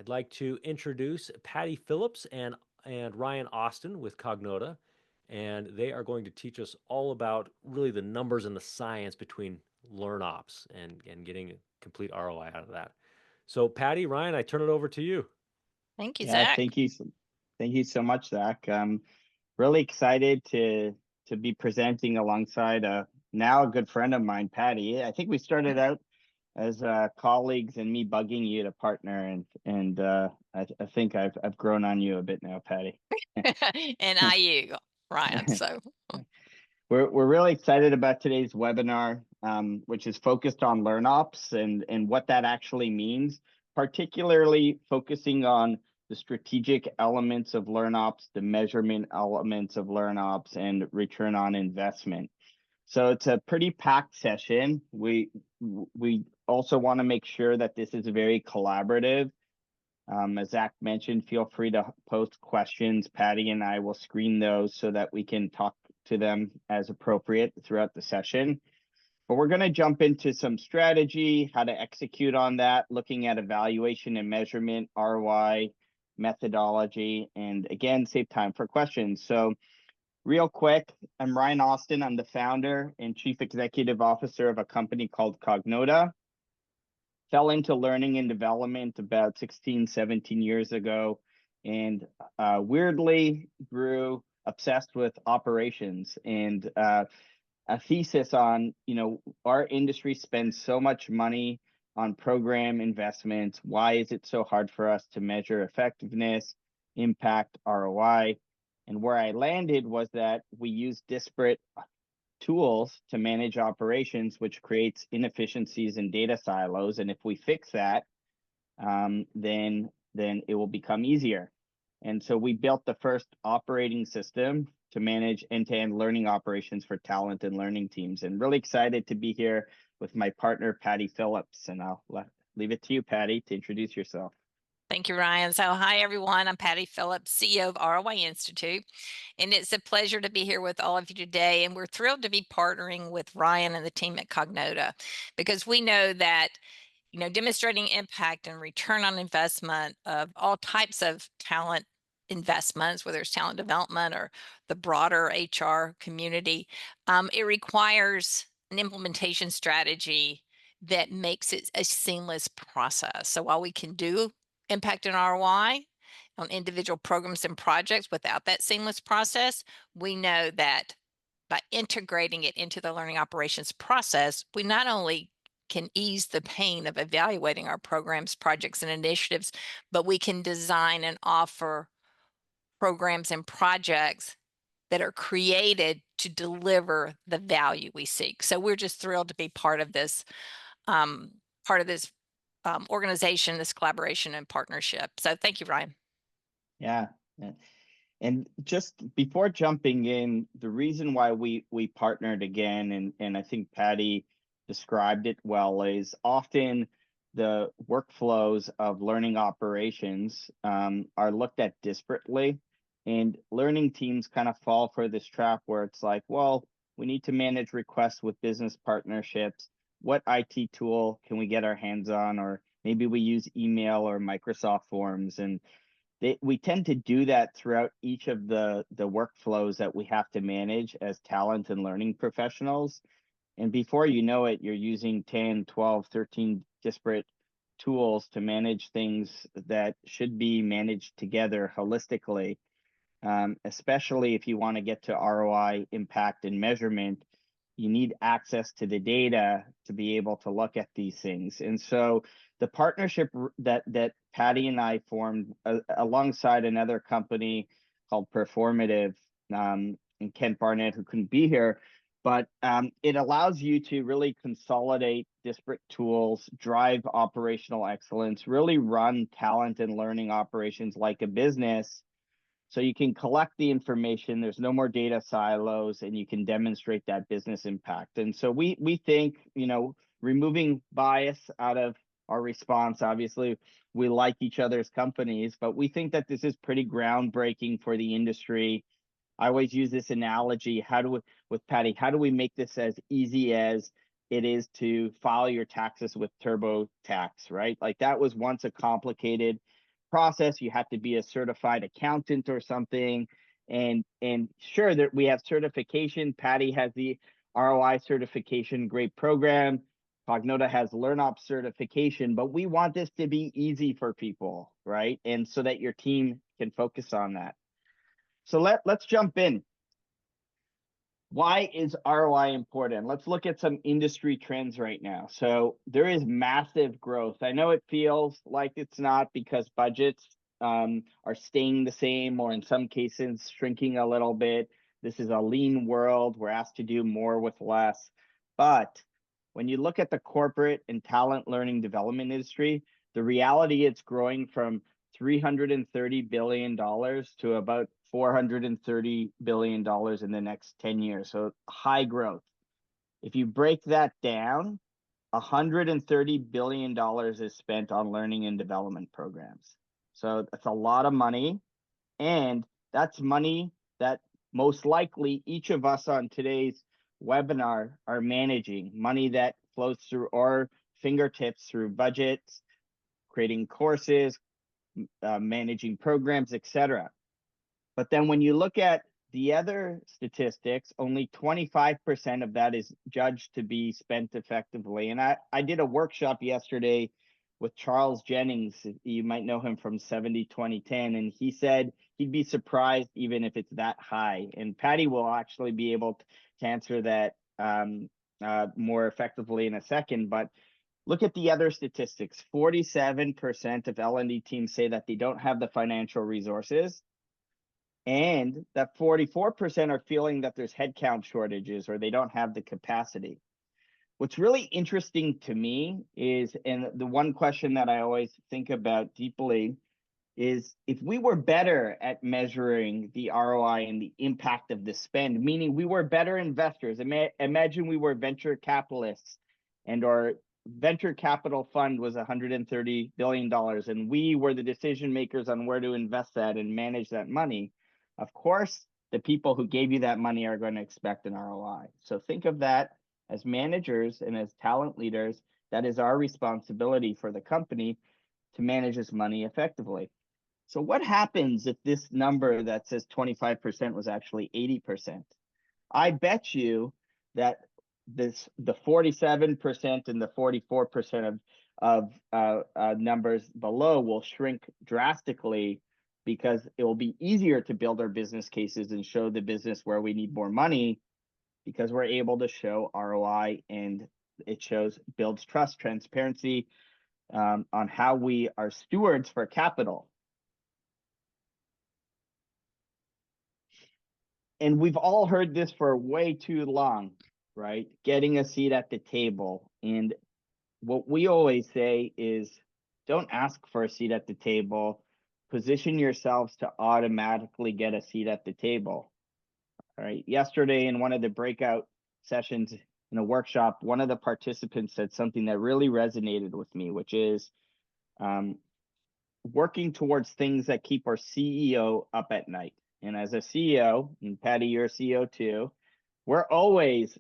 I'd like to introduce Patti Phillips and Ryan Austin with Cognota, and they are going to teach us all about really the numbers and the science between LearnOps and getting a complete ROI out of that. So, Patti, Ryan, I turn it over to you. Thank you, Yeah, Zach. thank you so much, Zach. I'm really excited to be presenting alongside now a good friend of mine, Patti. I think we started out as colleagues and me bugging you to partner, and I think I've grown on you a bit now, Patti. And you, Ryan. So We're really excited about today's webinar, which is focused on LearnOps and what that actually means, particularly focusing on the strategic elements of LearnOps, the measurement elements of LearnOps, and return on investment. So it's a pretty packed session. We also want to make sure that this is very collaborative. As Zach mentioned, feel free to post questions. Patti and I will screen those so that we can talk to them as appropriate throughout the session. But we're going to jump into some strategy, how to execute on that, looking at evaluation and measurement, ROI, methodology, and again, save time for questions. So real quick, I'm Ryan Austin. I'm the founder and chief executive officer of a company called Cognota. Fell into learning and development about 16, 17 years ago, and weirdly grew obsessed with operations and a thesis on, our industry spends so much money on program investments. Why is it so hard for us to measure effectiveness, impact, ROI? And where I landed was that we use disparate tools to manage operations, which creates inefficiencies in data silos. And if we fix that, then it will become easier. And so we built the first operating system to manage end-to-end learning operations for talent and learning teams. And really excited to be here with my partner, Patti Phillips. And I'll leave it to you, Patti, to introduce yourself. thank you, Ryan. So hi, everyone. I'm Patti Phillips, CEO of ROI Institute. And it's a pleasure to be here with all of you today. And we're thrilled to be partnering with Ryan and the team at Cognota, because we know that demonstrating impact and return on investment of all types of talent investments, whether it's talent development or the broader HR community, it requires an implementation strategy that makes it a seamless process. So while we can do impact and ROI on individual programs and projects without that seamless process, we know that by integrating it into the learning operations process, we not only can ease the pain of evaluating our programs, projects, and initiatives, but we can design and offer programs and projects that are created to deliver the value we seek. So we're just thrilled to be part of this organization, this collaboration and partnership. So thank you, Ryan. Yeah. And just before jumping in, the reason why we partnered again, and I think Patti described it well, is often the workflows of learning operations are looked at disparately, and learning teams kind of fall for this trap where it's like, well, we need to manage requests with business partnerships. What IT tool can we get our hands on? Or maybe we use email or Microsoft Forms, and we tend to do that throughout each of the workflows that we have to manage as talent and learning professionals. And before you know it, you're using 10, 12, 13 disparate tools to manage things that should be managed together holistically, especially if you want to get to ROI, impact, and measurement. You need access to the data to be able to look at these things. And so the partnership that Patti and I formed alongside another company called Performative, and Kent Barnett, who couldn't be here, but it allows you to really consolidate disparate tools, drive operational excellence, really run talent and learning operations like a business. So you can collect the information, there's no more data silos, and you can demonstrate that business impact. And so we think, removing bias out of our response, obviously, we like each other's companies, but we think that this is pretty groundbreaking for the industry. I always use this analogy, with Patti, how do we make this as easy as it is to file your taxes with TurboTax, right? Like that was once a complicated process. You have to be a certified accountant or something. And sure that we have certification. Patti has the ROI certification, great program. Cognota has LearnOps certification, but we want this to be easy for people, right? And so that your team can focus on that. So let's jump in. Why is ROI important? Let's look at some industry trends right now. So there is massive growth. I know it feels like it's not because budgets are staying the same, or in some cases shrinking a little bit. This is a lean world. We're asked to do more with less. But when you look at the corporate and talent learning development industry, the reality it's growing from $330 billion to about $430 billion in the next 10 years. So high growth. If you break that down, $130 billion is spent on learning and development programs. So that's a lot of money. And that's money that most likely each of us on today's webinar are managing, money that flows through our fingertips through budgets, creating courses, managing programs, etc. But then when you look at the other statistics, only 25% of that is judged to be spent effectively. And I did a workshop yesterday with Charles Jennings. You might know him from 70-20-10. And he said he'd be surprised even if it's that high. And Patti will actually be able to answer that more effectively in a second. But look at the other statistics. 47% of L&D teams say that they don't have the financial resources, and that 44% are feeling that there's headcount shortages or they don't have the capacity. What's really interesting to me is, and the one question that I always think about deeply is, if we were better at measuring the ROI and the impact of the spend, meaning we were better investors. Imagine we were venture capitalists and our venture capital fund was $130 billion and we were the decision makers on where to invest that and manage that money. Of course, the people who gave you that money are going to expect an ROI. So think of that as managers and as talent leaders. That is our responsibility for the company to manage this money effectively. So what happens if this number that says 25% was actually 80%? I bet you that the 47% and the 44% of numbers below will shrink drastically, because it will be easier to build our business cases and show the business where we need more money, because we're able to show ROI, and it builds trust, transparency on how we are stewards for capital. And we've all heard this for way too long, right? Getting a seat at the table. And what we always say is, don't ask for a seat at the table. Position yourselves to automatically get a seat at the table. All right. Yesterday in one of the breakout sessions in a workshop, one of the participants said something that really resonated with me, which is working towards things that keep our CEO up at night. And as a CEO, and Patti, you're a CEO too, we're always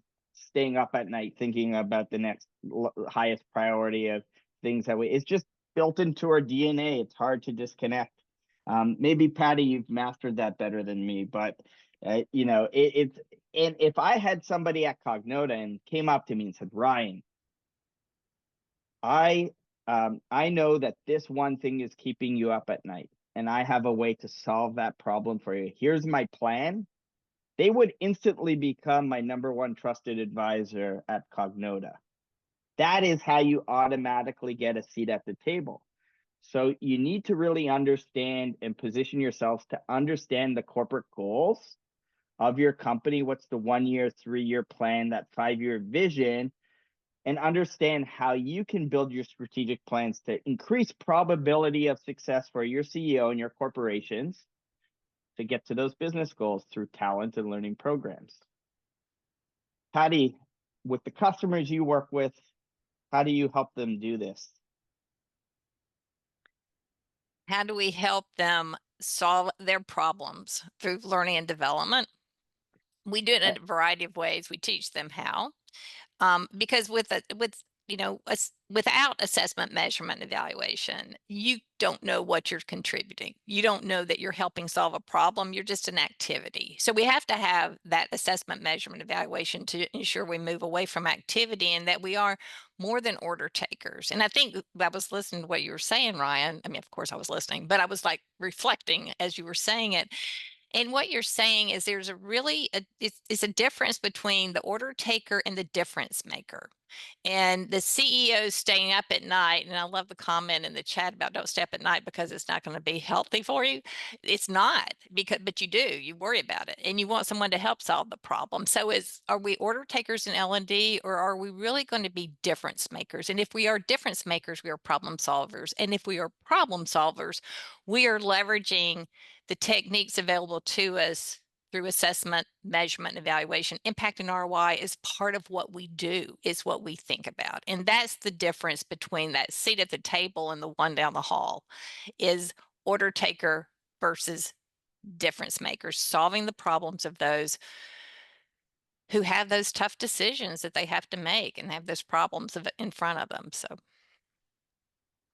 staying up at night thinking about the next highest priority of things that it's just built into our DNA. It's hard to disconnect. Maybe Patti, you've mastered that better than me, but you know, and if I had somebody at Cognota and came up to me and said, Ryan, I know that this one thing is keeping you up at night, and I have a way to solve that problem for you. Here's my plan. They would instantly become my #1 trusted advisor at Cognota. That is how you automatically get a seat at the table. So you need to really understand and position yourselves to understand the corporate goals of your company. What's the 1-year, 3-year plan, that 5-year vision, and understand how you can build your strategic plans to increase probability of success for your CEO and your corporations to get to those business goals through talent and learning programs. Patti, with the customers you work with, how do you help them do this? How do we help them solve their problems through learning and development? We do it in a variety of ways. We teach them how, because with without assessment, measurement, and evaluation, you don't know what you're contributing. You don't know that you're helping solve a problem. You're just an activity. So we have to have that assessment, measurement, evaluation to ensure we move away from activity and that we are more than order takers. And I think I was listening to what you were saying, Ryan. I mean, of course I was listening, but I was like reflecting as you were saying it. And what you're saying is there's it's a difference between the order taker and the difference maker. And the CEO staying up at night, and I love the comment in the chat about don't stay up at night because it's not going to be healthy for you. It's not, but you worry about it and you want someone to help solve the problem. So are we order takers in L&D, or are we really going to be difference makers? And if we are difference makers, we are problem solvers. And if we are problem solvers, we are leveraging the techniques available to us through assessment, measurement, and evaluation. Impact and ROI is part of what we do, is what we think about. And that's the difference between that seat at the table and the one down the hall, is order taker versus difference makers, solving the problems of those who have those tough decisions that they have to make and have those problems in front of them. So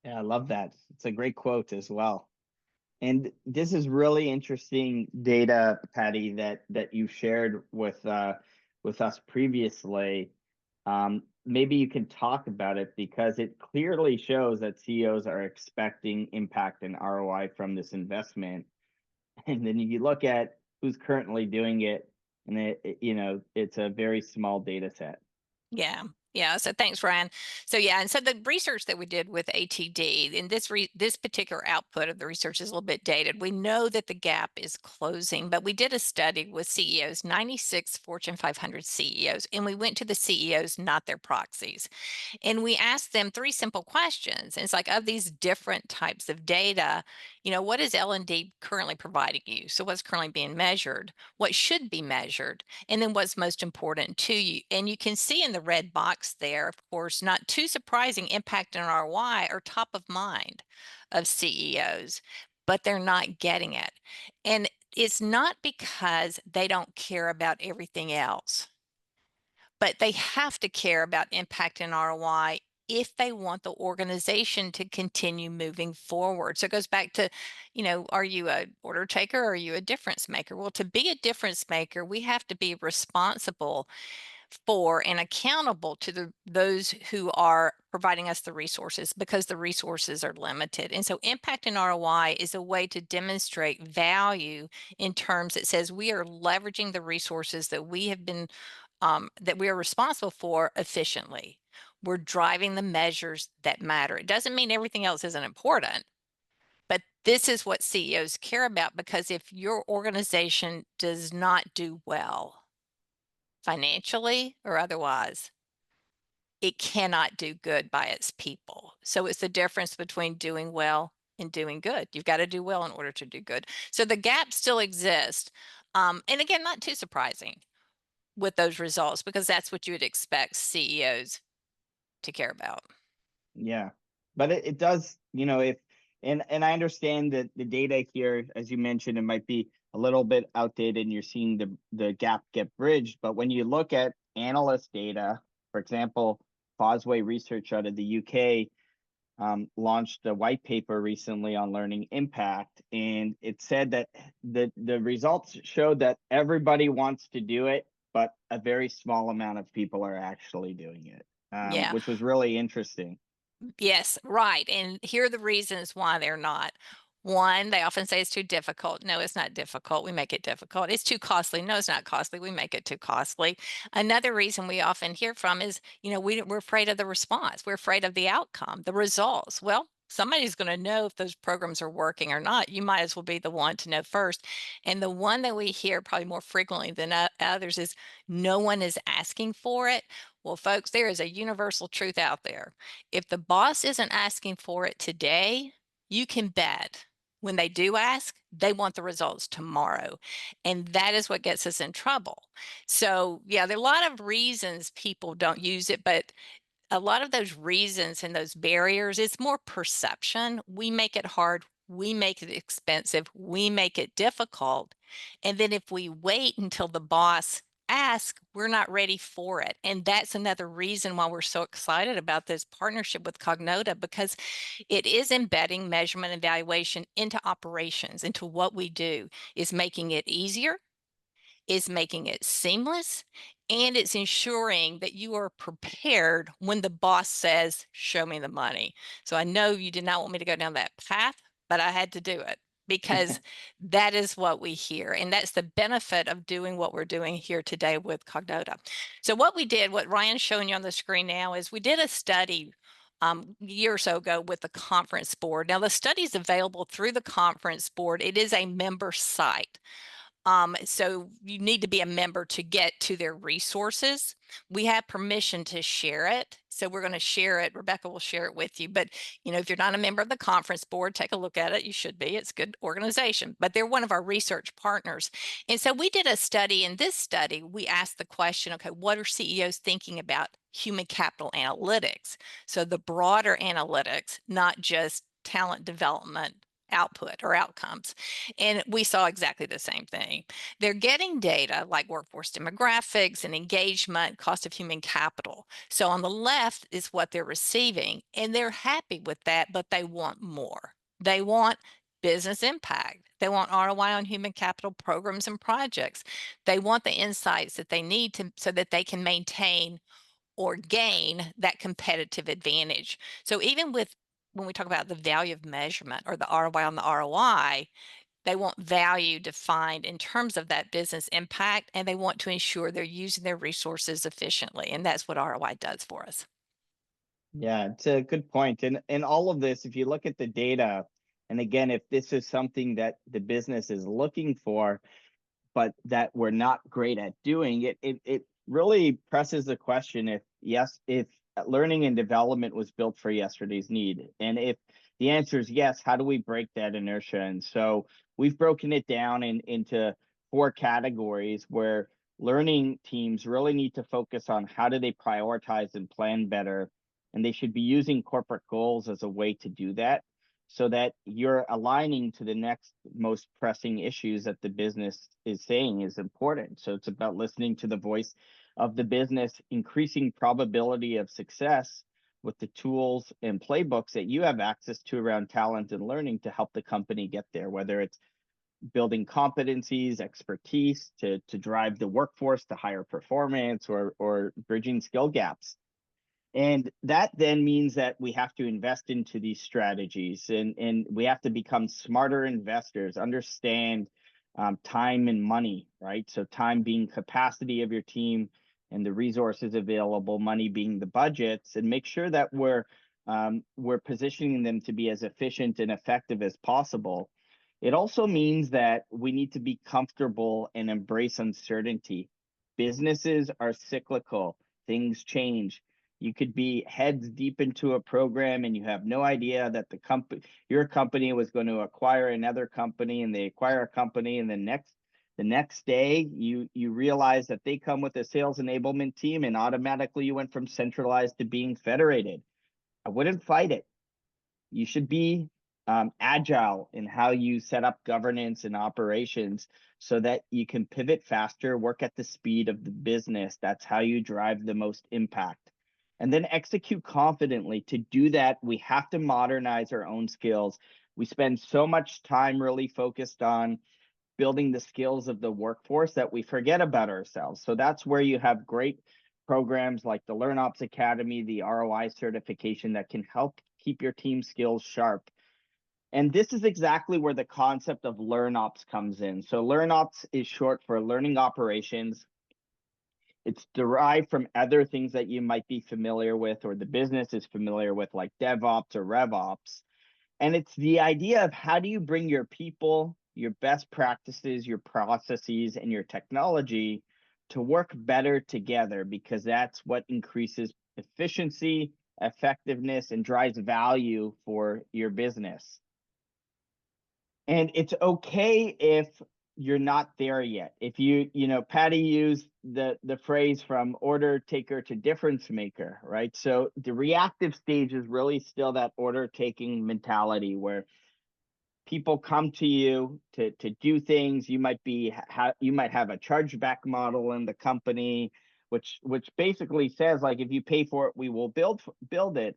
Yeah, I love that. It's a great quote as well. And this is really interesting data, Patty, that you shared with us previously. Maybe you can talk about it because it clearly shows that CEOs are expecting impact and ROI from this investment. And then you look at who's currently doing it, and it's a very small data set. yeah. Yeah. So thanks, Ryan. So yeah, and so the research that we did with ATD, and this particular output of the research is a little bit dated. We know that the gap is closing, but we did a study with CEOs, 96 Fortune 500 CEOs, and we went to the CEOs, not their proxies. And we asked them three simple questions. And it's like, of these different types of data, what is L&D currently providing you? So what's currently being measured? What should be measured? And then what's most important to you? And you can see in the red box there, of course, not too surprising, impact and ROI are top of mind of CEOs, but they're not getting it. And it's not because they don't care about everything else, but they have to care about impact and ROI if they want the organization to continue moving forward. So it goes back to, are you a order taker or are you a difference maker? Well, to be a difference maker, we have to be responsible for and accountable to those who are providing us the resources, because the resources are limited. And so impact and ROI is a way to demonstrate value in terms that says we are leveraging the resources that we have been that we are responsible for efficiently. We're driving the measures that matter. It doesn't mean everything else isn't important, but this is what CEOs care about, because if your organization does not do well, financially or otherwise, it cannot do good by its people. So it's the difference between doing well and doing good. You've got to do well in order to do good. So the gap still exists. And again, not too surprising with those results, because that's what you would expect CEOs to care about. Yeah, but it does, if and I understand that the data here, as you mentioned, it might be a little bit outdated and you're seeing the gap get bridged. But when you look at analyst data, for example, Causeway Research out of the UK launched a white paper recently on learning impact, and it said that the results showed that everybody wants to do it, but a very small amount of people are actually doing it, Yeah. which was really interesting. Yes, right. And here are the reasons why they're not. One, they often say it's too difficult. No, it's not difficult. We make it difficult. It's too costly. No, it's not costly. We make it too costly. Another reason we often hear from is, we're afraid of the response. We're afraid of the outcome, the results. Well, somebody's going to know if those programs are working or not. You might as well be the one to know first. And the one that we hear probably more frequently than others is no one is asking for it. Well, folks, there is a universal truth out there. If the boss isn't asking for it today, you can bet when they do ask, they want the results tomorrow. And that is what gets us in trouble. So yeah, there are a lot of reasons people don't use it, but a lot of those reasons and those barriers, it's more perception. We make it hard. We make it expensive. We make it difficult. And then if we wait until the boss ask, we're not ready for it. And that's another reason why we're so excited about this partnership with Cognota, because it is embedding measurement and evaluation into operations, into what we do, is making it easier, is making it seamless, and it's ensuring that you are prepared when the boss says, show me the money. So I know you did not want me to go down that path, but I had to do it because that is what we hear. And that's the benefit of doing what we're doing here today with Cognota. So what we did, what Ryan's showing you on the screen now, is we did a study a year or so ago with the conference board. Now the study is available through the conference board. It is a member site. So you need to be a member to get to their resources. We have permission to share it. So we're going to share it. Rebecca will share it with you. But, you know, if you're not a member of the conference board, take a look at it. You should be. It's a good organization. But they're one of our research partners. And so we did a study. In this study, we asked the question, okay, what are CEOs thinking about human capital analytics? So the broader analytics, not just talent development output or outcomes. And we saw exactly the same thing. They're getting data like workforce demographics and engagement, cost of human capital. So on the left is what they're receiving, and they're happy with that, but they want more. They want business impact. They want ROI on human capital programs and projects. They want the insights that they need to so that they can maintain or gain that competitive advantage. So even with when we talk about the value of measurement or the ROI on the ROI, they want value defined in terms of that business impact, and they want to ensure they're using their resources efficiently. And that's what ROI does for us. Yeah, it's a good point. And all of this, if you look at the data, and again, if this is something that the business is looking for, but that we're not great at doing, it really presses the question if learning and development was built for yesterday's need. And if the answer is yes, how do we break that inertia? And so we've broken it down into 4 categories where learning teams really need to focus on how do they prioritize and plan better. And they should be using corporate goals as a way to do that, so that you're aligning to the next most pressing issues that the business is saying is important. So it's about listening to the voice of the business, increasing probability of success with the tools and playbooks that you have access to around talent and learning to help the company get there, whether it's building competencies, expertise to drive the workforce to higher performance, or bridging skill gaps. And that then means that we have to invest into these strategies, and we have to become smarter investors, understand time and money, right? So time being capacity of your team and the resources available, money being the budgets, and make sure that we're positioning them to be as efficient and effective as possible. It also means that we need to be comfortable and embrace uncertainty. Businesses are cyclical, things change. You could be heads deep into a program and you have no idea that your company was going to acquire another company, and they acquire a company, and the next day you realize that they come with a sales enablement team, and automatically you went from centralized to being federated. I wouldn't fight it. You should be agile in how you set up governance and operations so that you can pivot faster, work at the speed of the business. That's how you drive the most impact. And then execute confidently. To do that, we have to modernize our own skills. We spend so much time really focused on building the skills of the workforce that we forget about ourselves. So that's where you have great programs like the LearnOps Academy, the ROI certification that can help keep your team skills sharp. And this is exactly where the concept of LearnOps comes in. So LearnOps is short for learning operations. It's derived from other things that you might be familiar with, or the business is familiar with, like DevOps or RevOps. And it's the idea of how do you bring your people, your best practices, your processes, and your technology to work better together, because that's what increases efficiency, effectiveness, and drives value for your business. And it's okay if you're not there yet. If you know, Patti used the phrase from order taker to difference maker, right? So the reactive stage is really still that order taking mentality where people come to you to do things. You might have a chargeback model in the company, which basically says, like, if you pay for it, we will build it.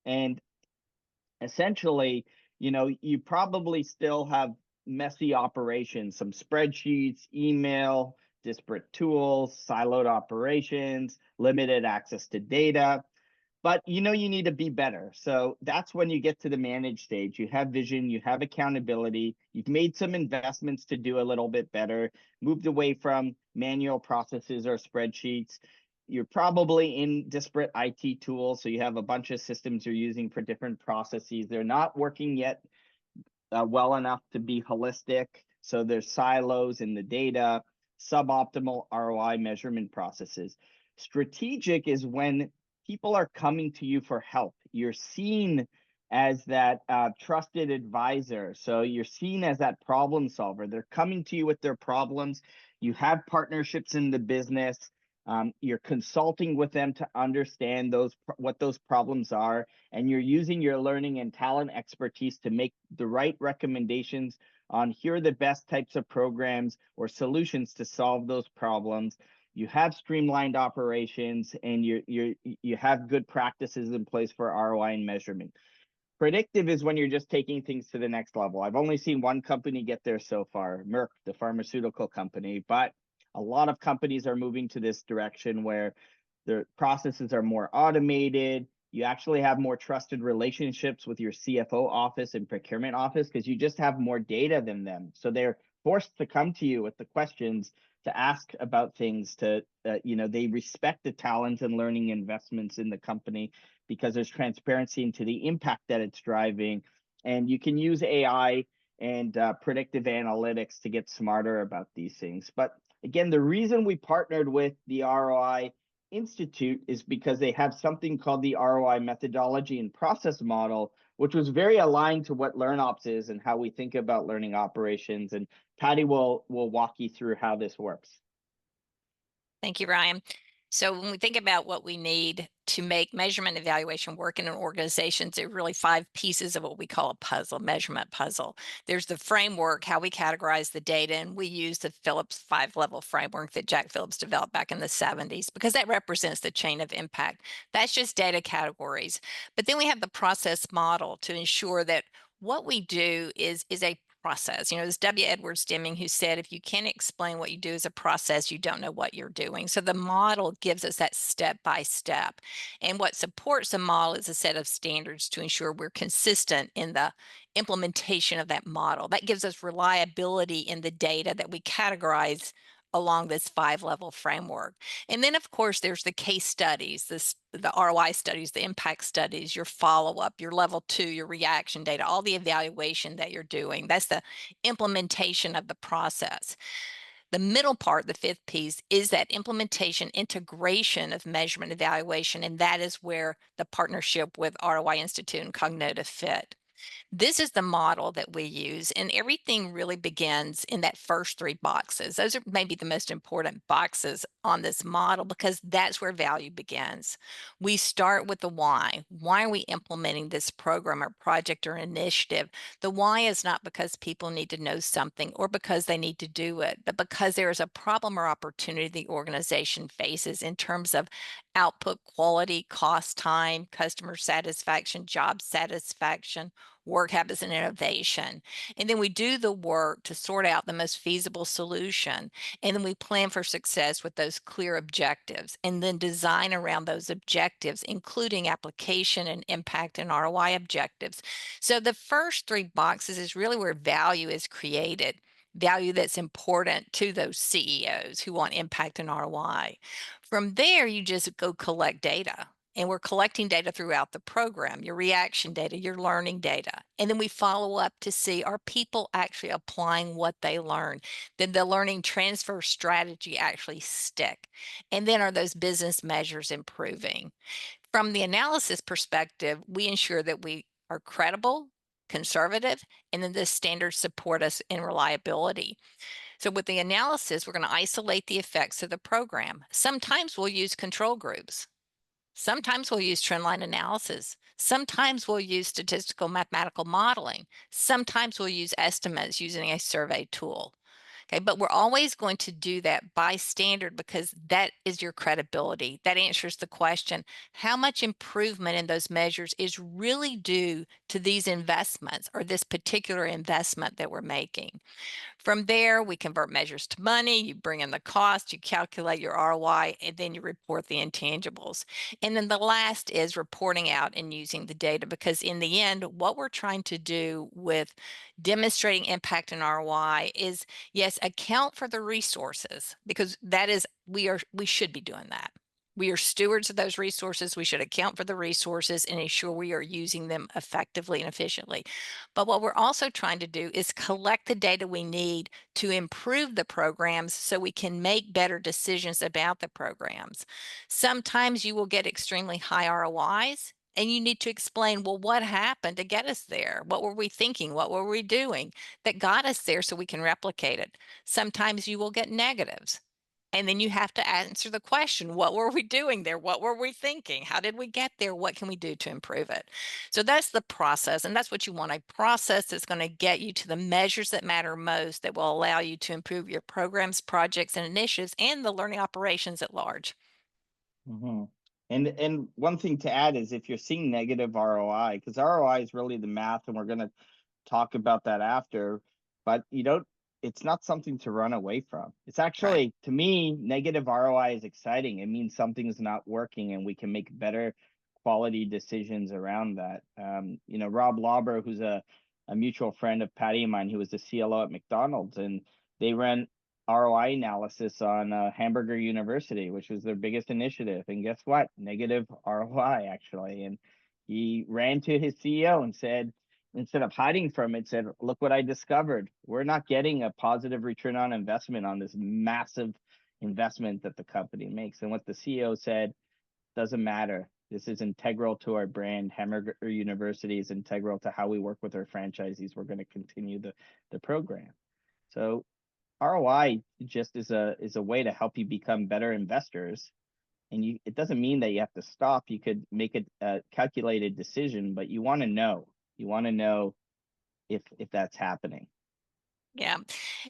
And essentially, you probably still have messy operations, some spreadsheets, email, disparate tools, siloed operations, limited access to data. But you need to be better. So that's when you get to the manage stage. You have vision, you have accountability, you've made some investments to do a little bit better, moved away from manual processes or spreadsheets. You're probably in disparate IT tools. So you have a bunch of systems you're using for different processes. They're not working yet well enough to be holistic. So there's silos in the data, suboptimal ROI measurement processes. Strategic is when people are coming to you for help. You're seen as that trusted advisor. So you're seen as that problem solver. They're coming to you with their problems. You have partnerships in the business. You're consulting with them to understand what those problems are, and you're using your learning and talent expertise to make the right recommendations on here are the best types of programs or solutions to solve those problems. You have streamlined operations, and you have good practices in place for ROI and measurement. Predictive is when you're just taking things to the next level. I've only seen one company get there so far, Merck, the pharmaceutical company, but a lot of companies are moving to this direction where their processes are more automated. You actually have more trusted relationships with your CFO office and procurement office because you just have more data than them. So they're forced to come to you with the questions to ask about things they respect the talent and learning investments in the company because there's transparency into the impact that it's driving. And you can use AI and predictive analytics to get smarter about these things. But again, the reason we partnered with the ROI Institute is because they have something called the ROI methodology and process model, which was very aligned to what LearnOps is and how we think about learning operations. And Patti will walk you through how this works. Thank you, Ryan. So when we think about what we need to make measurement and evaluation work in an organization, there are really 5 pieces of what we call a puzzle, measurement puzzle. There's the framework, how we categorize the data, and we use the Phillips 5-level framework that Jack Phillips developed back in the 70s because that represents the chain of impact. That's just data categories. But then we have the process model to ensure that what we do is a process. It's W. Edwards Deming who said, if you can't explain what you do as a process, you don't know what you're doing. So the model gives us that step by step. And what supports the model is a set of standards to ensure we're consistent in the implementation of that model. That gives us reliability in the data that we categorize along this 5-level framework. And then, of course, there's the case studies, the ROI studies, the impact studies, your follow-up, your level 2, your reaction data, all the evaluation that you're doing. That's the implementation of the process. The middle part, the 5th piece, is that implementation integration of measurement evaluation, and that is where the partnership with ROI Institute and Cognota fit. This is the model that we use, and everything really begins in that first 3 boxes. Those are maybe the most important boxes on this model because that's where value begins. We start with the why. Why are we implementing this program or project or initiative? The why is not because people need to know something or because they need to do it, but because there is a problem or opportunity the organization faces in terms of output quality, cost, time, customer satisfaction, job satisfaction, work habits, and innovation. And then we do the work to sort out the most feasible solution. And then we plan for success with those clear objectives and then design around those objectives, including application and impact and ROI objectives. So the first 3 boxes is really where value is created. Value that's important to those CEOs who want impact and ROI. From there, you just go collect data. And we're collecting data throughout the program, your reaction data, your learning data. And then we follow up to see, are people actually applying what they learn? Did the learning transfer strategy actually stick? And then are those business measures improving? From the analysis perspective, we ensure that we are credible, conservative, and then the standards support us in reliability. So with the analysis, we're going to isolate the effects of the program. Sometimes we'll use control groups. Sometimes we'll use trendline analysis. Sometimes we'll use statistical mathematical modeling. Sometimes we'll use estimates using a survey tool. Okay, but we're always going to do that by standard because that is your credibility. That answers the question, how much improvement in those measures is really due to these investments or this particular investment that we're making? From there, we convert measures to money, you bring in the cost, you calculate your ROI, and then you report the intangibles. And then the last is reporting out and using the data, because in the end, what we're trying to do with demonstrating impact and ROI is, yes, account for the resources, because that is, we should be doing that. We are stewards of those resources. We should account for the resources and ensure we are using them effectively and efficiently. But what we're also trying to do is collect the data we need to improve the programs so we can make better decisions about the programs. Sometimes you will get extremely high ROIs and you need to explain, well, what happened to get us there? What were we thinking? What were we doing that got us there so we can replicate it? Sometimes you will get negatives. And then you have to answer the question, what were we doing there? What were we thinking? How did we get there? What can we do to improve it? So that's the process. And that's what you want, a process that's going to get you to the measures that matter most, that will allow you to improve your programs, projects, and initiatives and the learning operations at large. Mm-hmm. And one thing to add is if you're seeing negative ROI, because ROI is really the math, and we're going to talk about that after, but it's not something to run away from. It's actually, Right. to me, negative ROI is exciting. It means something's not working and we can make better quality decisions around that. Rob Lauber, who's a mutual friend of Patti and mine, who was the CLO at McDonald's, and they ran ROI analysis on Hamburger University, which was their biggest initiative. And guess what? Negative ROI, actually. And he ran to his CEO and said, instead of hiding from it, said, look what I discovered. We're not getting a positive return on investment on this massive investment that the company makes. And what the CEO said, doesn't matter. This is integral to our brand. Hamburger University is integral to how we work with our franchisees. We're going to continue the program. So ROI just is a way to help you become better investors. And it doesn't mean that you have to stop. You could make a calculated decision, but you want to know. You want to know if that's happening. Yeah.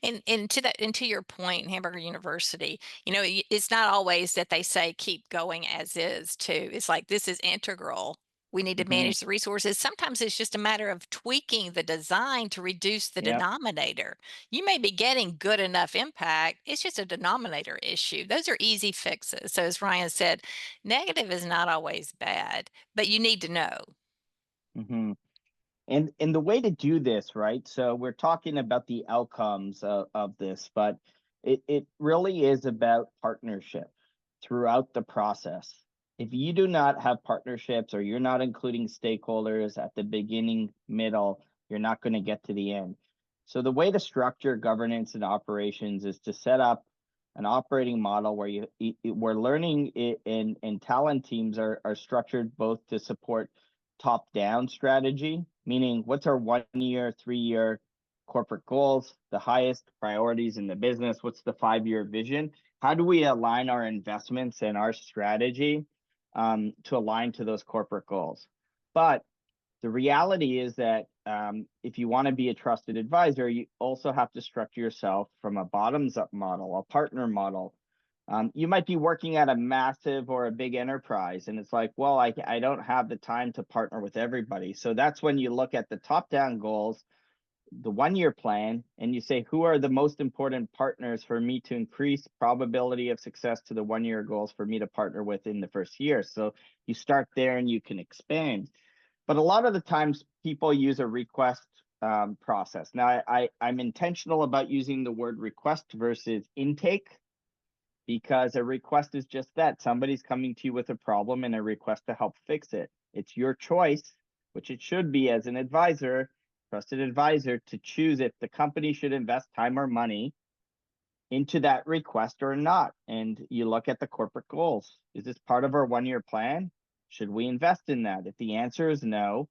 And to your point, Hamburger University, it's not always that they say keep going as is too. It's like, this is integral. We need to Mm-hmm. manage the resources. Sometimes it's just a matter of tweaking the design to reduce the Yep. denominator. You may be getting good enough impact. It's just a denominator issue. Those are easy fixes. So as Ryan said, negative is not always bad, but you need to know. Mm-hmm. And the way to do this, right? So we're talking about the outcomes of this, but it really is about partnership throughout the process. If you do not have partnerships or you're not including stakeholders at the beginning, middle, you're not going to get to the end. So the way to structure governance and operations is to set up an operating model where where learning and talent teams are structured both to support top-down strategy, meaning what's our 1 year, 3 year corporate goals, the highest priorities in the business, what's the 5 year vision? How do we align our investments and our strategy to align to those corporate goals? But the reality is that if you want to be a trusted advisor, you also have to structure yourself from a bottoms-up model, a partner model. You might be working at a massive or a big enterprise, and it's like, well, I don't have the time to partner with everybody. So that's when you look at the top-down goals, the 1 year plan, and you say, who are the most important partners for me to increase probability of success to the 1 year goals for me to partner with in the first year? So you start there and you can expand. But a lot of the times people use a request process. Now, I'm intentional about using the word request versus intake, because a request is just that. Somebody's coming to you with a problem and a request to help fix it. It's your choice, which it should be as an advisor, trusted advisor, to choose if the company should invest time or money into that request or not. And you look at the corporate goals. Is this part of our 1 year plan? Should we invest in that? If the answer is no,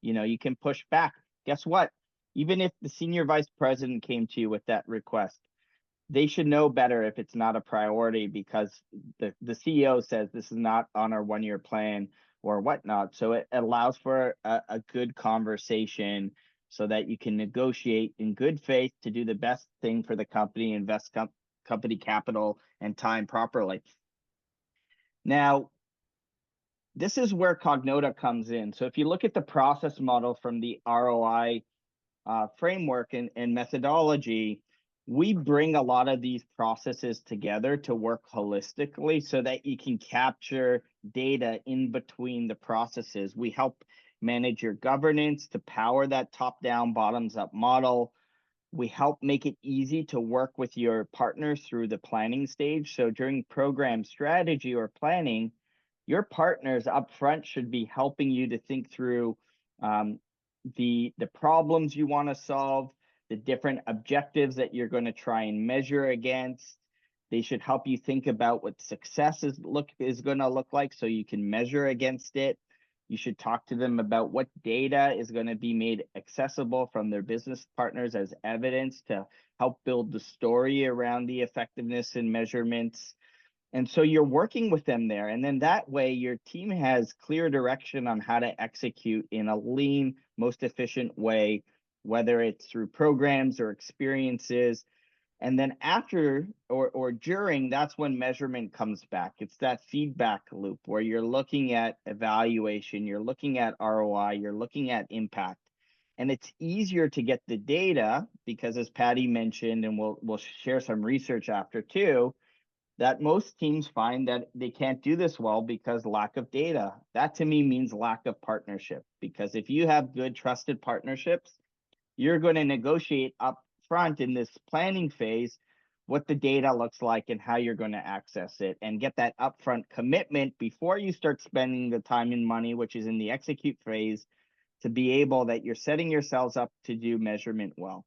you can push back. Guess what? Even if the senior vice president came to you with that request, they should know better if it's not a priority, because the CEO says this is not on our 1-year plan or whatnot. So it allows for a good conversation so that you can negotiate in good faith to do the best thing for the company, invest company capital and time properly. Now, this is where Cognota comes in. So if you look at the process model from the ROI framework and methodology, we bring a lot of these processes together to work holistically so that you can capture data in between the processes. We help manage your governance to power that top-down, bottoms-up model. We help make it easy to work with your partners through the planning stage. So during program strategy or planning, your partners up front should be helping you to think through the problems you want to solve, the different objectives that you're going to try and measure against. They should help you think about what success is going to look like so you can measure against it. You should talk to them about what data is going to be made accessible from their business partners as evidence to help build the story around the effectiveness and measurements. And so you're working with them there. And then that way your team has clear direction on how to execute in a lean, most efficient way, whether it's through programs or experiences. And then after or during, that's when measurement comes back. It's that feedback loop where you're looking at evaluation, you're looking at ROI, you're looking at impact. And it's easier to get the data because, as Patti mentioned, and we'll share some research after too, that most teams find that they can't do this well because lack of data. That to me means lack of partnership, because if you have good trusted partnerships, you're going to negotiate up front in this planning phase what the data looks like and how you're going to access it, and get that upfront commitment before you start spending the time and money, which is in the execute phase, to be able that you're setting yourselves up to do measurement well.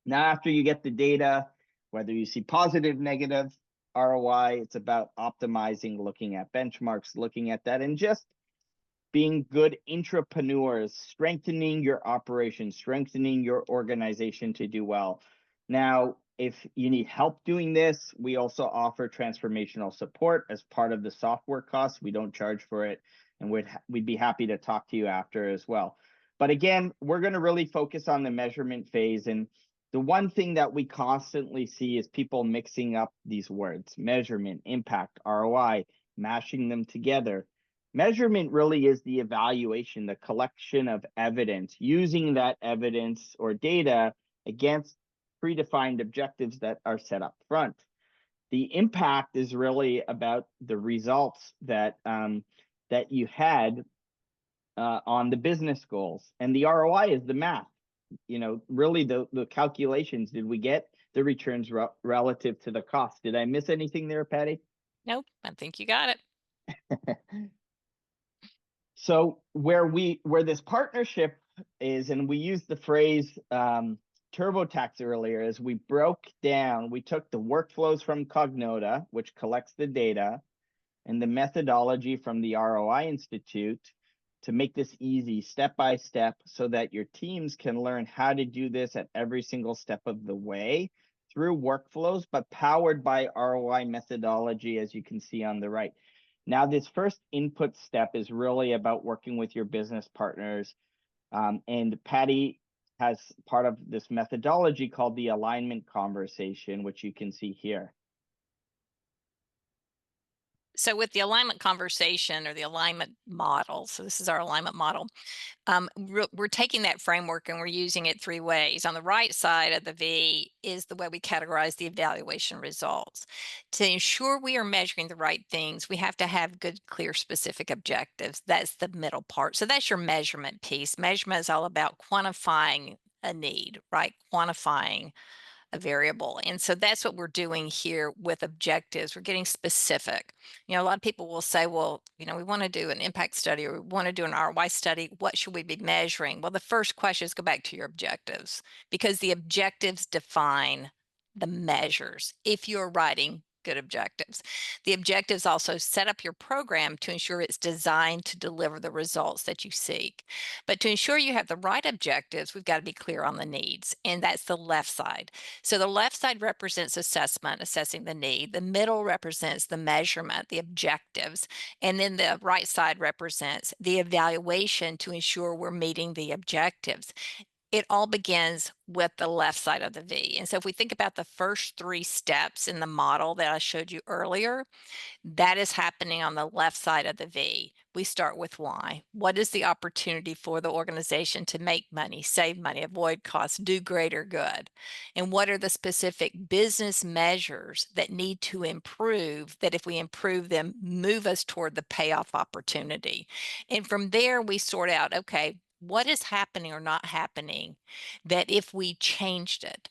Now, after you get the data, whether you see positive, negative ROI, it's about optimizing, looking at benchmarks, looking at that, and just being good entrepreneurs, strengthening your operation, strengthening your organization to do well. Now, if you need help doing this, we also offer transformational support as part of the software costs. We don't charge for it, and we'd be happy to talk to you after as well. But again, we're going to really focus on the measurement phase. And the one thing that we constantly see is people mixing up these words: measurement, impact, ROI, mashing them together. Measurement really is the evaluation, the collection of evidence, using that evidence or data against predefined objectives that are set up front. The impact is really about the results that that you had on the business goals, and the ROI is the math. You know, really the calculations. Did we get the returns relative to the cost? Did I miss anything there, Patti? Nope, I think you got it. So where this partnership is, and we used the phrase TurboTax earlier, is we took the workflows from Cognota, which collects the data, and the methodology from the ROI Institute to make this easy, step by step, so that your teams can learn how to do this at every single step of the way through workflows, but powered by ROI methodology, as you can see on the right. Now, this first input step is really about working with your business partners. And Patti has part of this methodology called the alignment conversation, which you can see here. So with the alignment conversation or the alignment model, so this is our alignment model, we're taking that framework and we're using it three ways. On the right side of the V is the way we categorize the evaluation results. To ensure we are measuring the right things, we have to have good, clear, specific objectives. That's the middle part. So that's your measurement piece. Measurement is all about quantifying a need, right? Quantifying a variable. And so that's what we're doing here with objectives. We're getting specific. You know, a lot of people will say, well, you know, we want to do an impact study or we want to do an ROI study. What should we be measuring? Well, the first question is go back to your objectives, because the objectives define the measures if you're writing good objectives. The objectives also set up your program to ensure it's designed to deliver the results that you seek. But to ensure you have the right objectives, we've got to be clear on the needs, and that's the left side. So the left side represents assessment, assessing the need. The middle represents the measurement, the objectives, and then the right side represents the evaluation to ensure we're meeting the objectives. It all begins with the left side of the V. And so if we think about the first 3 steps in the model that I showed you earlier, that is happening on the left side of the V. We start with why. What is the opportunity for the organization to make money, save money, avoid costs, do greater good? And what are the specific business measures that need to improve, that if we improve them, move us toward the payoff opportunity? And from there, we sort out, okay, what is happening or not happening that if we changed it?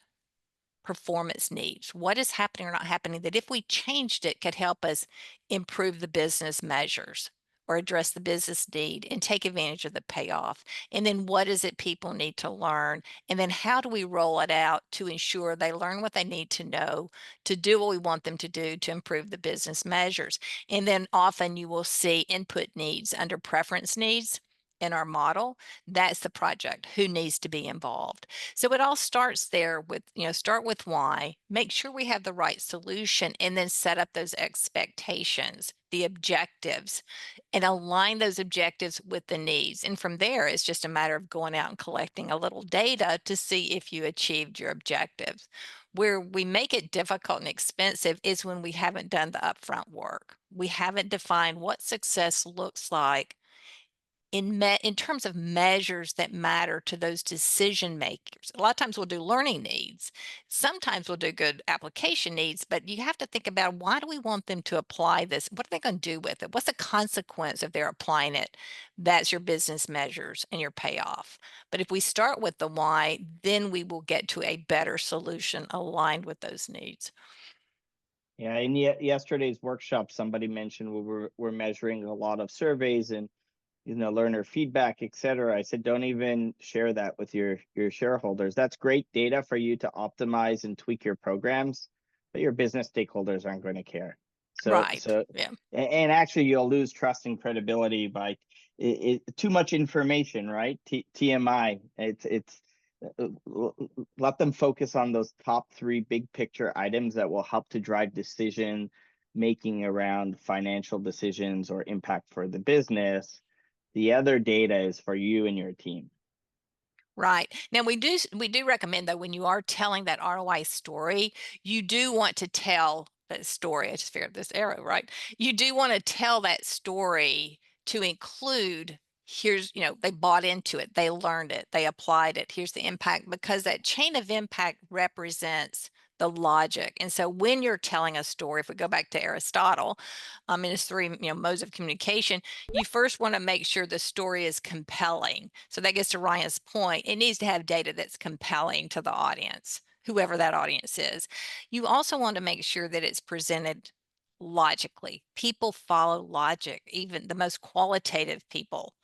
Performance needs. What is happening or not happening that if we changed it could help us improve the business measures or address the business need and take advantage of the payoff? And then what is it people need to learn? And then how do we roll it out to ensure they learn what they need to know to do what we want them to do to improve the business measures? And then often you will see input needs under preference needs in our model. That's the project. Who needs to be involved? So it all starts there with, start with why, make sure we have the right solution, and then set up those expectations, the objectives, and align those objectives with the needs. And from there, it's just a matter of going out and collecting a little data to see if you achieved your objectives. Where we make it difficult and expensive is when we haven't done the upfront work. We haven't defined what success looks like in terms of measures that matter to those decision makers. A lot of times we'll do learning needs. Sometimes we'll do good application needs, but you have to think about, why do we want them to apply this? What are they going to do with it? What's the consequence if they're applying it? That's your business measures and your payoff. But if we start with the why, then we will get to a better solution aligned with those needs. Yeah, in yesterday's workshop, somebody mentioned we're measuring a lot of surveys and learner feedback, etc. I said, don't even share that with your shareholders. That's great data for you to optimize and tweak your programs, but your business stakeholders aren't going to care. Right. Yeah. And actually, you'll lose trust and credibility by too much information, right? TMI. It's let them focus on those top 3 big picture items that will help to drive decision making around financial decisions or impact for the business. The other data is for you and your team. Right. Now we do recommend, though, when you are telling that ROI story, you do want to tell that story. I just figured this arrow, right? You do want to tell that story to include, here's, they bought into it, they learned it, they applied it, here's the impact, because that chain of impact represents the logic. And so when you're telling a story, if we go back to Aristotle, in his 3 modes of communication, you first want to make sure the story is compelling. So that gets to Ryan's point. It needs to have data that's compelling to the audience, whoever that audience is. You also want to make sure that it's presented logically. People follow logic. Even the most qualitative people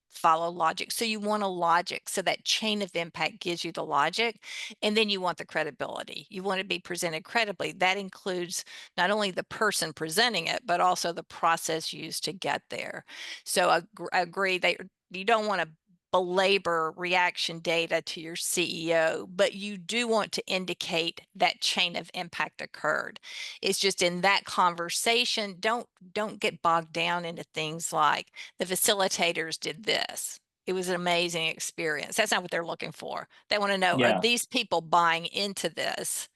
follow logic. So you want a logic. So that chain of impact gives you the logic. And then you want the credibility. You want to be presented credibly. That includes not only the person presenting it, but also the process used to get there. So I agree that you don't want to belabor reaction data to your CEO, but you do want to indicate that chain of impact occurred. It's just in that conversation, don't get bogged down into things like the facilitators did this. It was an amazing experience. That's not what they're looking for. They want to know, are these people buying into this?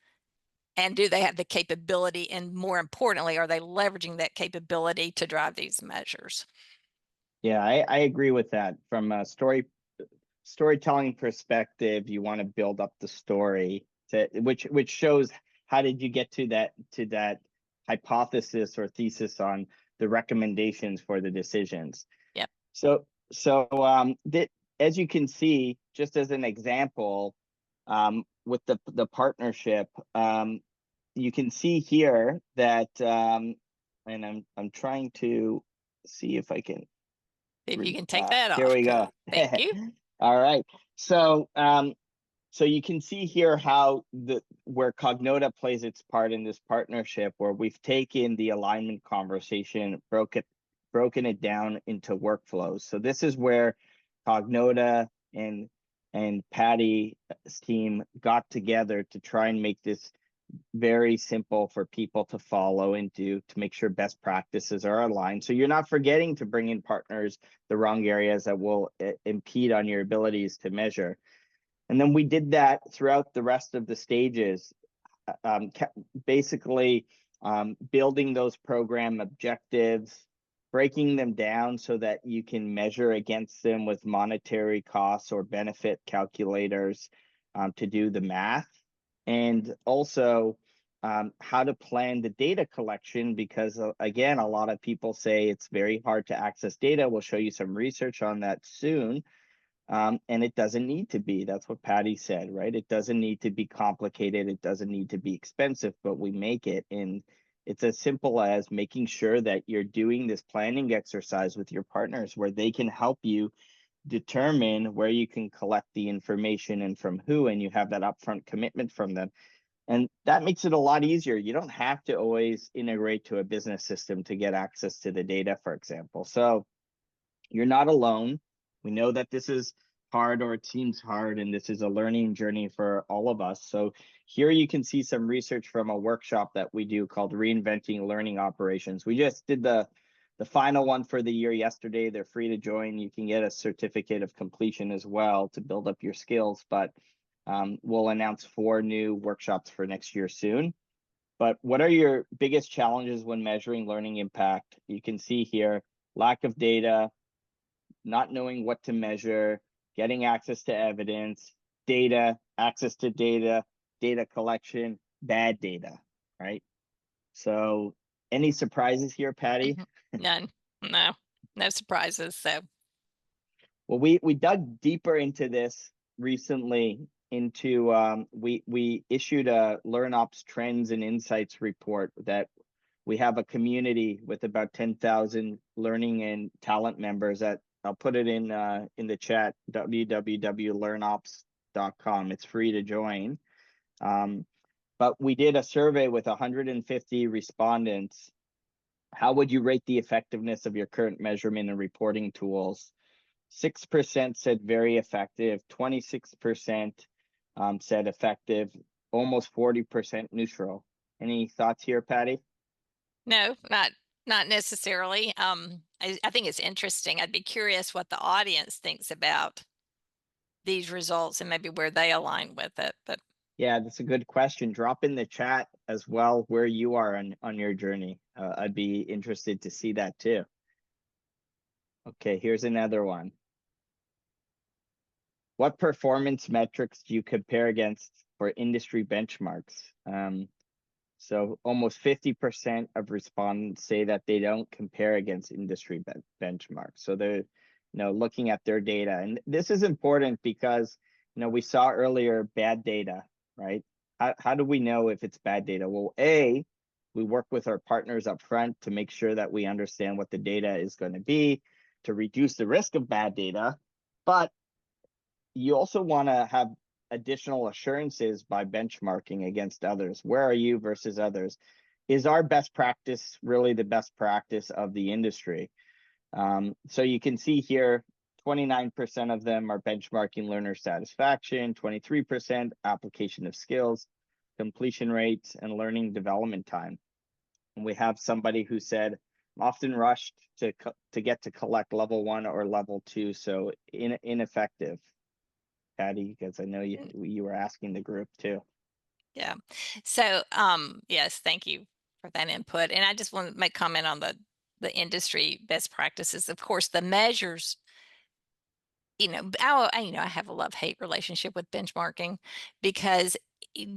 And do they have the capability? And more importantly, are they leveraging that capability to drive these measures? Yeah, I agree with that. From a storytelling perspective, you want to build up the story which shows how did you get to that hypothesis or thesis on the recommendations for the decisions. Yep. So as you can see, just as an example, with the partnership, you can see here that, and I'm trying to see if I can. If you can take that off. Here we go. Thank you. All right. So So you can see here how where Cognota plays its part in this partnership, where we've taken the alignment conversation, broken it down into workflows. So this is where Cognota and Patty's team got together to try and make this very simple for people to follow and do, to make sure best practices are aligned. So you're not forgetting to bring in partners the wrong areas that will impede on your abilities to measure. And then we did that throughout the rest of the stages, basically building those program objectives, breaking them down so that you can measure against them with monetary costs or benefit calculators to do the math. And also how to plan the data collection, because again, a lot of people say it's very hard to access data. We'll show you some research on that soon. And it doesn't need to be. That's what Patti said, right? It doesn't need to be complicated. It doesn't need to be expensive, but we make it. And it's as simple as making sure that you're doing this planning exercise with your partners where they can help you determine where you can collect the information and from who, and you have that upfront commitment from them. And that makes it a lot easier. You don't have to always integrate to a business system to get access to the data, for example. So you're not alone. We know that this is hard, or it seems hard, and this is a learning journey for all of us. So here you can see some research from a workshop that we do called Reinventing Learning Operations. We just did the final one for the year yesterday. They're free to join. You can get a certificate of completion as well to build up your skills, but we'll announce 4 new workshops for next year soon. But what are your biggest challenges when measuring learning impact? You can see here, lack of data, not knowing what to measure, getting access to evidence, data, access to data, data collection, bad data, right? So any surprises here, Patti? None. No surprises. So well, we dug deeper into this recently. We issued a LearnOps Trends and Insights report that we have a community with about 10,000 learning and talent members that I'll put it in the chat, www.learnops.com. It's free to join. But we did a survey with 150 respondents. How would you rate the effectiveness of your current measurement and reporting tools? 6% said very effective, 26% said effective, almost 40% neutral. Any thoughts here, Patti? no, not necessarily. I think it's interesting. I'd be curious what the audience thinks about these results and maybe where they align with it. But yeah, that's a good question. Drop in the chat as well where you are on your journey. I'd be interested to see that too. Okay, here's another one. What performance metrics do you compare against for industry benchmarks? So almost 50% of respondents say that they don't compare against industry benchmarks. So they're looking at their data. And this is important because we saw earlier bad data, right? How do we know if it's bad data? Well, we work with our partners up front to make sure that we understand what the data is going to be to reduce the risk of bad data. But you also want to have additional assurances by benchmarking against others. Where are you versus others? Is our best practice really the best practice of the industry? So you can see here, 29% of them are benchmarking learner satisfaction, 23% application of skills, completion rates, and learning development time. And we have somebody who said, I'm often rushed to get to collect level 1 or level 2, so ineffective. Patti, because I know you were asking the group too. yeah. So yes, thank you for that input. And I just want to make comment on the industry best practices. Of course, the measures, I have a love-hate relationship with benchmarking, because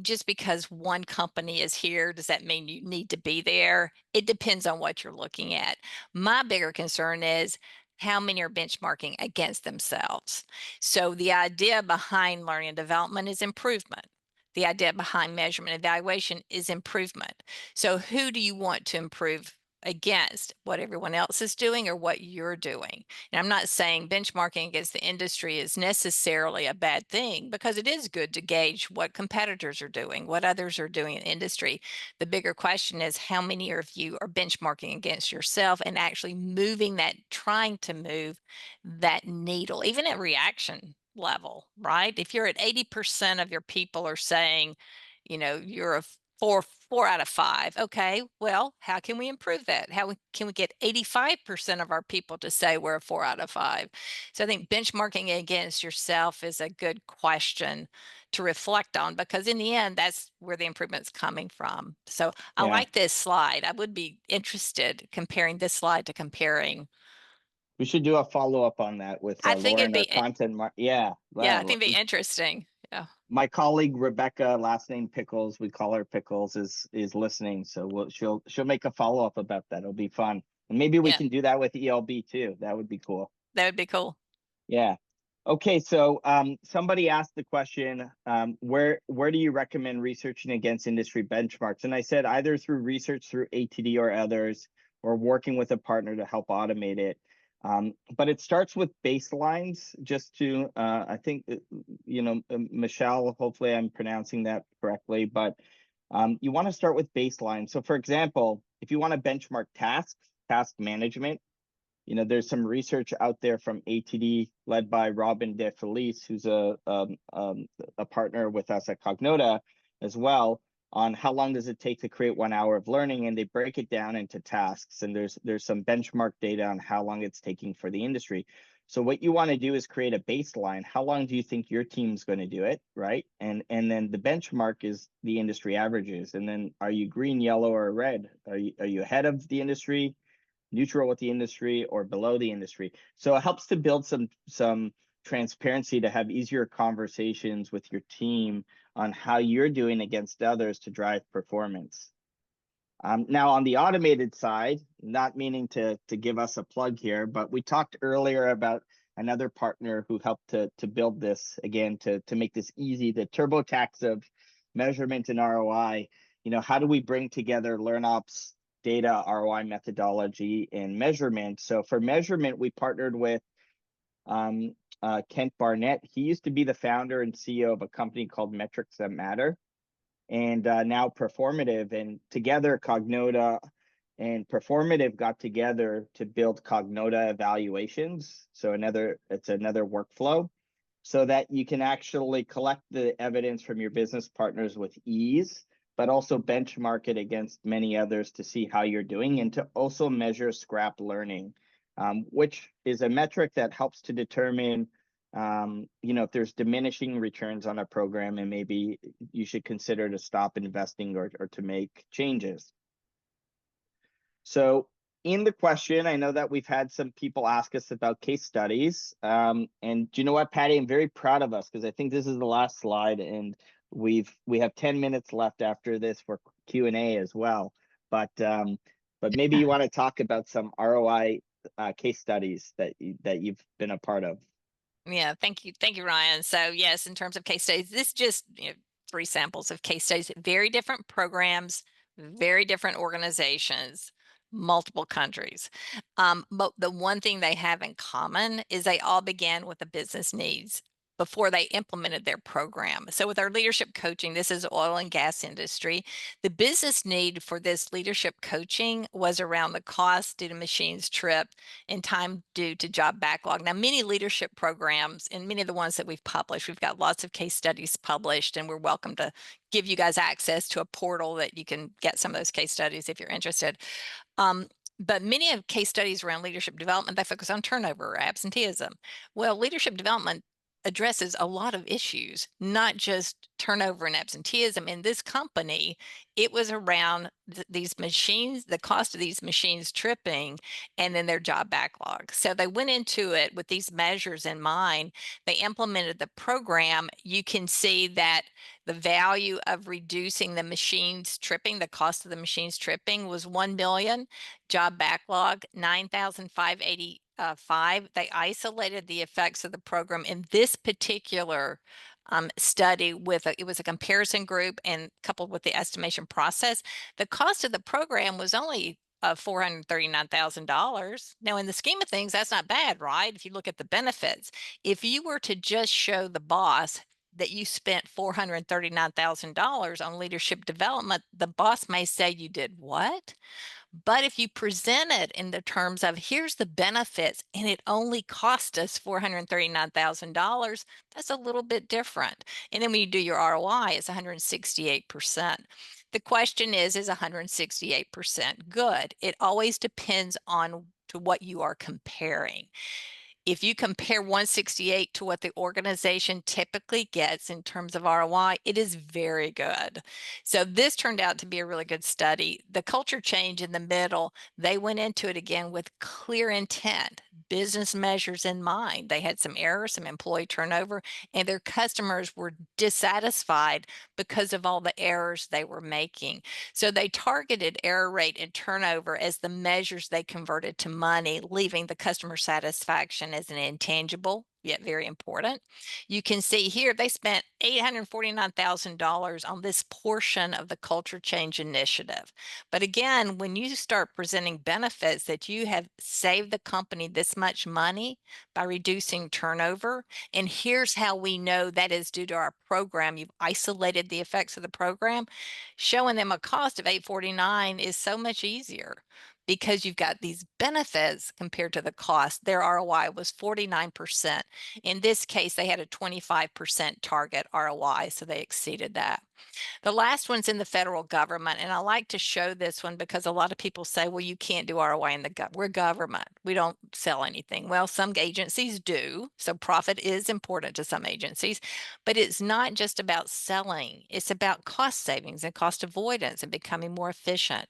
just because one company is here, does that mean you need to be there? It depends on what you're looking at. My bigger concern is how many are benchmarking against themselves. So the idea behind learning and development is improvement. The idea behind measurement and evaluation is improvement. So who do you want to improve against what everyone else is doing or what you're doing. And I'm not saying benchmarking against the industry is necessarily a bad thing, because it is good to gauge what competitors are doing, what others are doing in the industry. The bigger question is how many of you are benchmarking against yourself and actually moving that, trying to move that needle, even at reaction level, right? If you're at 80% of your people are saying, you're a four out of five. Okay, well, how can we improve that? Can we get 85% of our people to say we're a 4 out of 5? So I think benchmarking against yourself is a good question to reflect on, because in the end, that's where the improvement's coming from. So I Yeah. like this slide. I would be interested comparing this slide to comparing. We should do a follow-up on that with I think it'd Lauren, our be, content. Yeah. yeah, I Well, think it'd be interesting. Yeah. my colleague Rebecca, last name Pickles, we call her Pickles, is listening. So she'll make a follow-up about that. It'll be fun. And maybe we Yeah, can do that with ELB too. That would be cool. that would be cool. Yeah. Okay, so somebody asked the question, where do you recommend researching against industry benchmarks? And I said either through research through ATD or others, or working with a partner to help automate it. But it starts with baselines, just to, I think, Michelle, hopefully I'm pronouncing that correctly, but you want to start with baseline. So for example, if you want to benchmark task management, there's some research out there from ATD led by Robin de Felice, who's a partner with us at Cognota as well, on how long does it take to create 1 hour of learning, and they break it down into tasks. And there's some benchmark data on how long it's taking for the industry. So what you want to do is create a baseline. How long do you think your team's going to do it, right? And then the benchmark is the industry averages. And then are you green, yellow, or red? Are you ahead of the industry, neutral with the industry, or below the industry? So it helps to build some transparency, to have easier conversations with your team on how you're doing against others to drive performance. Now on the automated side, not meaning to give us a plug here, but we talked earlier about another partner who helped to build this, again, to make this easy, the TurboTax of measurement and ROI. How do we bring together LearnOps data, ROI methodology, and measurement? So for measurement, we partnered with Kent Barnett. He used to be the founder and CEO of a company called Metrics That Matter, and now Performative. And together, Cognota and Performative got together to build Cognota evaluations. So it's another workflow, so that you can actually collect the evidence from your business partners with ease, but also benchmark it against many others to see how you're doing, and to also measure scrap learning, which is a metric that helps to determine, if there's diminishing returns on a program, and maybe you should consider to stop investing or to make changes. So in the question, I know that we've had some people ask us about case studies. And do you know what, Patti? I'm very proud of us, because I think this is the last slide, and we have 10 minutes left after this for Q&A as well. But maybe you want to talk about some ROI case studies that you've been a part of. Yeah, thank you, Ryan. So yes, in terms of case studies, this just 3 samples of case studies, very different programs, very different organizations, multiple countries. But the one thing they have in common is they all began with the business needs before they implemented their program. So with our leadership coaching, this is oil and gas industry. The business need for this leadership coaching was around the cost due to machines tripped and time due to job backlog. Now, many leadership programs, and many of the ones that we've published, we've got lots of case studies published, and we're welcome to give you guys access to a portal that you can get some of those case studies if you're interested. But many of case studies around leadership development, they focus on turnover or absenteeism. Well, leadership development addresses a lot of issues, not just turnover and absenteeism. In this company, it was around these machines, the cost of these machines tripping, and then their job backlog. So they went into it with these measures in mind. They implemented the program. You can see that the value of reducing the machines tripping, the cost of the machines tripping, was $1 million. Job backlog, 9,585. They isolated the effects of the program in this particular study it was a comparison group, and coupled with the estimation process. The cost of the program was only of $439,000. Now, in the scheme of things, that's not bad, right? If you look at the benefits, if you were to just show the boss that you spent $439,000 on leadership development, the boss may say you did what? But if you present it in the terms of here's the benefits and it only cost us $439,000, that's a little bit different. And then when you do your ROI, it's 168%. The question is 168% good? It always depends on to what you are comparing. If you compare 168 to what the organization typically gets in terms of ROI, it is very good. So this turned out to be a really good study. The culture change in the middle, they went into it again with clear intent, business measures in mind. They had some errors, some employee turnover, and their customers were dissatisfied because of all the errors they were making. So they targeted error rate and turnover as the measures they converted to money, leaving the customer satisfaction as an intangible, yet very important. You can see here they spent $849,000 on this portion of the culture change initiative. But again, when you start presenting benefits that you have saved the company this much money by reducing turnover, and here's how we know that is due to our program, you've isolated the effects of the program, showing them a cost of $849 is so much easier because you've got these benefits compared to the cost. Their ROI was 49%. In this case, they had a 25% target ROI, so they exceeded that. The last one's in the federal government, and I like to show this one because a lot of people say, well, you can't do ROI in the government. We're government. We don't sell anything. Well, some agencies do, so profit is important to some agencies, but it's not just about selling. It's about cost savings and cost avoidance and becoming more efficient.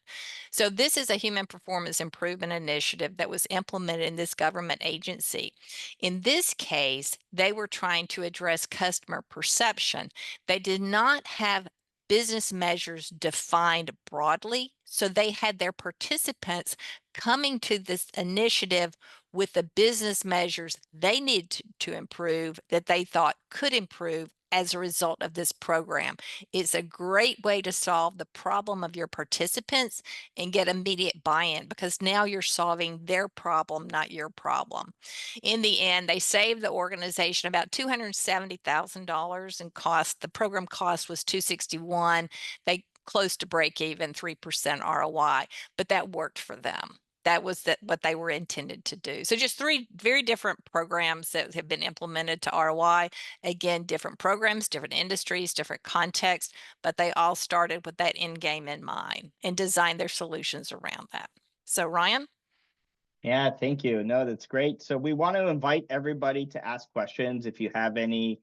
So this is a human performance improvement initiative that was implemented in this government agency. In this case, they were trying to address customer perception. They did not have business measures defined broadly. So they had their participants coming to this initiative with the business measures they need to improve that they thought could improve as a result of this program. It's a great way to solve the problem of your participants and get immediate buy-in because now you're solving their problem, not your problem. In the end, they saved the organization about $270,000 in cost. The program cost was $261. They close to break even, 3% ROI, but that worked for them. That was what they were intended to do. So just three very different programs that have been implemented to ROI. Again, different programs, different industries, different contexts, but they all started with that end game in mind and designed their solutions around that. So Ryan? Yeah, thank you. No, that's great. So we want to invite everybody to ask questions if you have any.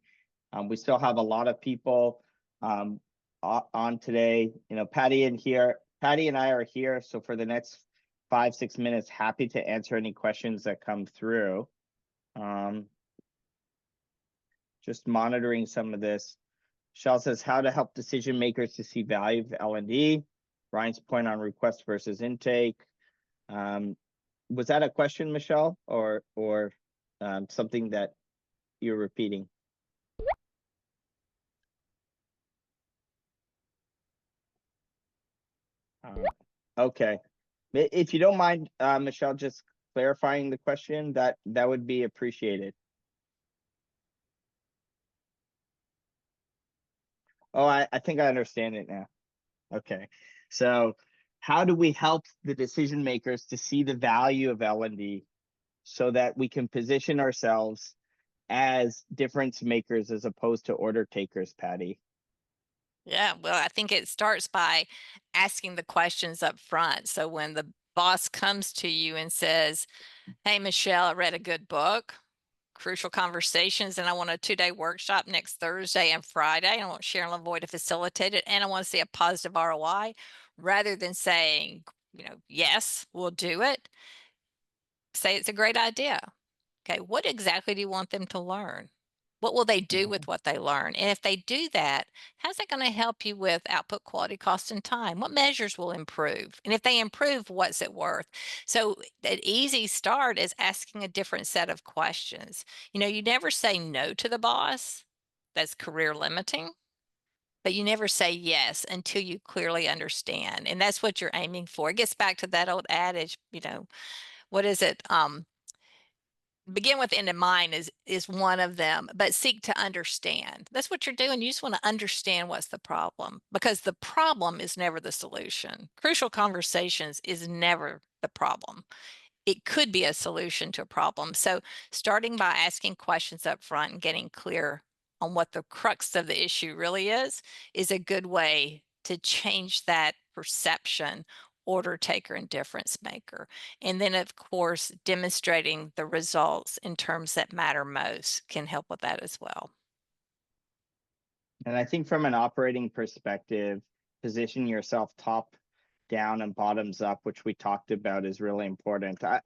We still have a lot of people on today. You know, Patti and I are here. So for the next 5-6 minutes, happy to answer any questions that come through. Just monitoring some of this. Michelle says how to help decision makers to see value of L&D. Ryan's point on request versus intake. Was that a question, Michelle, or something that you're repeating? Okay. If you don't mind, Michelle, just clarifying the question, that would be appreciated. Oh, I think I understand it now. Okay. So how do we help the decision makers to see the value of L&D so that we can position ourselves as difference makers as opposed to order takers, Patti? Yeah, well, I think it starts by asking the questions up front. So when the boss comes to you and says, hey, Michelle, I read a good book, Crucial Conversations, and I want a 2-day workshop next Thursday and Friday. I want Sharon Lavoie to facilitate it, and I want to see a positive ROI, rather than saying, yes, we'll do it. Say it's a great idea. Okay, what exactly do you want them to learn? What will they do with what they learn? And if they do that, how's that going to help you with output, quality, cost, and time? What measures will improve? And if they improve, what's it worth? So an easy start is asking a different set of questions. You never say no to the boss. That's career limiting. but you never say yes until you clearly understand. And that's what you're aiming for. It gets back to that old adage, what is it? Begin with end in mind is one of them, but seek to understand. That's what you're doing. You just want to understand what's the problem, because the problem is never the solution. Crucial conversations is never the problem. It could be a solution to a problem. So starting by asking questions up front and getting clear on what the crux of the issue really is a good way to change that perception, order taker and difference maker. And then of course, demonstrating the results in terms that matter most can help with that as well. And I think from an operating perspective, position yourself top down and bottoms up, which we talked about, is really important. I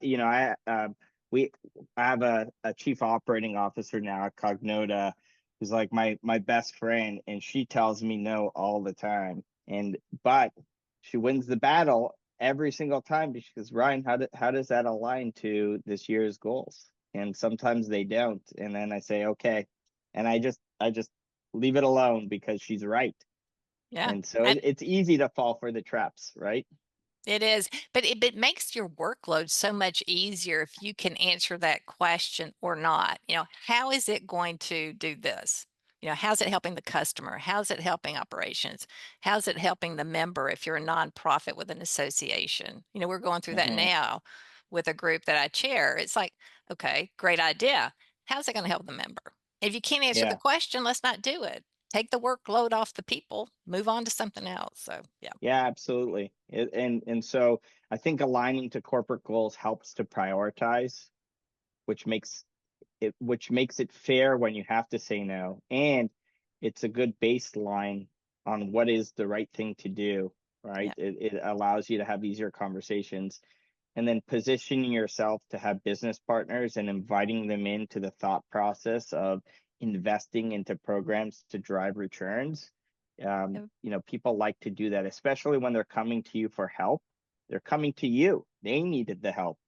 have a chief operating officer now at Cognota who's like my best friend, and she tells me no all the time. But she wins the battle every single time because, Ryan, how does that align to this year's goals? And sometimes they don't. And then I say, okay. And I just leave it alone because she's right. Yeah. And so it's easy to fall for the traps, right? It is, but it makes your workload so much easier if you can answer that question or not. How is it going to do this? How's it helping the customer? How's it helping operations? How's it helping the member if you're a nonprofit with an association? We're going through that now with a group that I chair. It's like, okay, great idea. How's it going to help the member? If you can't answer the question, let's not do it. Take the workload off the people, move on to something else. So, yeah. Yeah, absolutely. And so I think aligning to corporate goals helps to prioritize, which makes it fair when you have to say no. And it's a good baseline on what is the right thing to do, right? Yeah. It allows you to have easier conversations. And then positioning yourself to have business partners and inviting them into the thought process of investing into programs to drive returns. People like to do that, especially when they're coming to you for help. They're coming to you. They needed the help.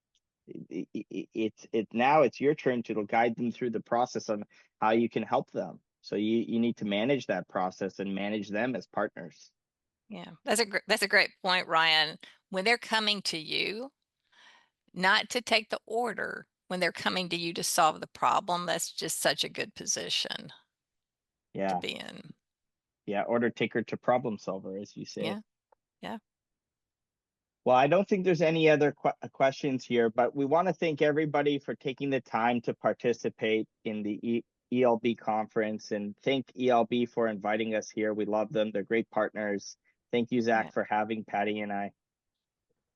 It's your turn to guide them through the process on how you can help them. So you need to manage that process and manage them as partners. Yeah, that's a great point, Ryan. When they're coming to you, not to take the order, when they're coming to you to solve the problem, that's just such a good position to be in. Yeah, order taker to problem solver, as you say. Yeah. Well, I don't think there's any other questions here, but we want to thank everybody for taking the time to participate in the ELB conference, and thank ELB for inviting us here. We love them. They're great partners. Thank you, Zach, for having Patti and I.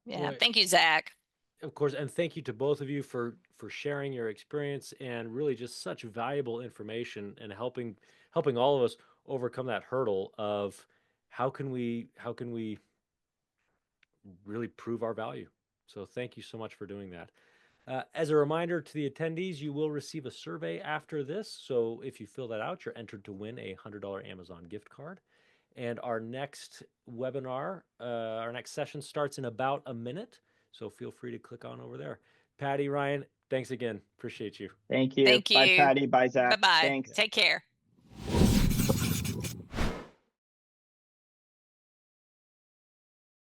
Yeah, thank you, Zach. Of course, and thank you to both of you for sharing your experience and really just such valuable information and helping all of us overcome that hurdle of how can we really prove our value. So thank you so much for doing that. As a reminder to the attendees, you will receive a survey after this. So if you fill that out, you're entered to win a $100 Amazon gift card. And our next webinar, our next session starts in about a minute. So feel free to click on over there. Patti, Ryan, thanks again. Appreciate you. Thank you. Thank you. Bye, Patti. Bye, Zach. Bye-bye. Thanks. Take care.